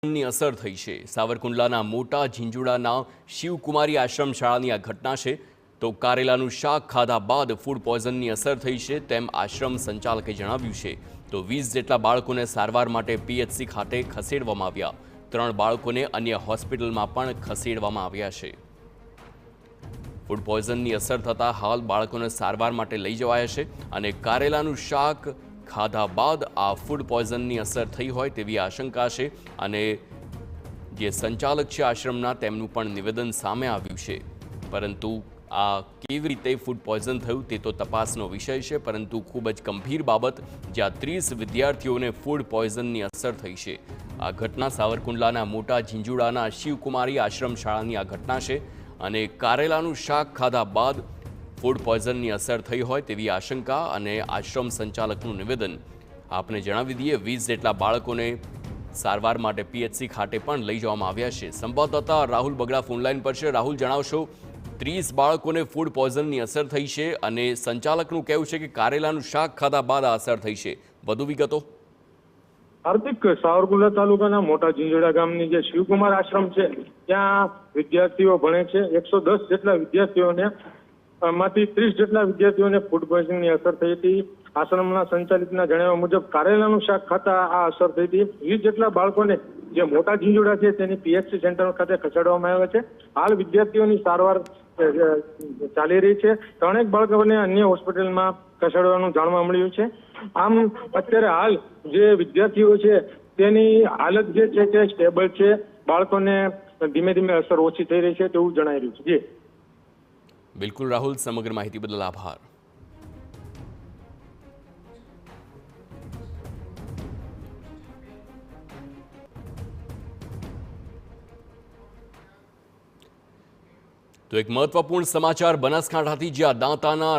ની અસર થઈ છે। સાવરકુંડલાના મોટા ઝીંઝુડાના શિવકુમારી આશ્રમ શાળાની આ ઘટના છે। તો કારેલાનું શાક ખાધા બાદ ફૂડ પોઈઝનની અસર થઈ છે તેમ આશ્રમ સંચાલકે જણાવ્યું છે। તો 20 જેટલા બાળકોને સારવાર માટે પીએચસી ખાતે ખસેડવામાં આવ્યા। 3 બાળકોને અન્ય હોસ્પિટલમાં પણ ખસેડવામાં આવ્યા છે। ફૂડ પોઈઝનની અસર થતાં હાલ બાળકોને સારવાર માટે લઈ જવાયા છે અને કારેલાનું શાક ખાધા બાદ આ ફૂડ પોઈઝનની અસર થઈ હોય તેવી આશંકા છે અને જે સંચાલક છે આશ્રમના તેમનું પણ નિવેદન સામે આવ્યું છે। પરંતુ આ કેવી રીતે ફૂડ પોઈઝન થયું તે તો તપાસનો વિષય છે, પરંતુ ખૂબ જ ગંભીર બાબત જ્યાં 30 વિદ્યાર્થીઓને ફૂડ પોઈઝનની અસર થઈ છે। આ ઘટના સાવરકુંડલાના મોટા ઝીંઝુડાના શિવકુમારી આશ્રમ શાળાની આ ઘટના છે અને કારેલાનું શાક ખાધા બાદ ફૂડ પોઈઝનની અસર થઈ હોય તેવી આશંકા અને આશ્રમ સંચાલકનું નિવેદન આપને જણાવી દઈએ। 20 જેટલા બાળકોને સારવાર માટે પીએચસી ખાતે પણ લઈ જવામાં આવ્યા છે। સંવાદદાતા રાહુલ બગડા ફોનલાઈન પર છે। રાહુલ, જણાવશો 30 બાળકોને ફૂડ પોઈઝનની અસર થઈ છે અને સંચાલકનું કહેવું છે કે કારેલાનું શાક ખાધા બાદ આ અસર થઈ છે, વધુ વિગતો? હાર્દિક, સાવરકુંડલા તાલુકાના મોટા ઝીંઝુડા ગામની જે શિવકુમાર આશ્રમ છે ત્યાં વિદ્યાર્થીઓ ભણે છે। 110 જેટલા વિદ્યાર્થીઓને માંથી 30 જેટલા વિદ્યાર્થીઓને ફૂડ પોઈઝનિંગની અસર થઈ હતી। આશ્રમના સંચાલિતના જણાવ્યા મુજબ કારેલાનું શાક ખાતા આ અસર થઈ હતી। 20 જેટલા બાળકોને જે મોટા ઝીંઝુડા છે તેની પીએચસી સેન્ટર ખાતે ખસેડવામાં આવ્યા છે। હાલ વિદ્યાર્થીઓની સારવાર ચાલી રહી છે। 3 બાળકોને અન્ય હોસ્પિટલમાં ખસેડવાનું જાણવા મળ્યું છે। આમ અત્યારે હાલ જે વિદ્યાર્થીઓ છે તેની હાલત જે છે તે સ્ટેબલ છે। બાળકોને ધીમે ધીમે અસર ઓછી થઈ રહી છે તેવું જણાઈ રહ્યું છે। બિલકુલ રાહુલ, સમગ્ર માહિતી બદલ આભાર। તો એક મહત્વપૂર્ણ સમાચાર બનાસકાંઠાથી, જ્યાં દાંતાના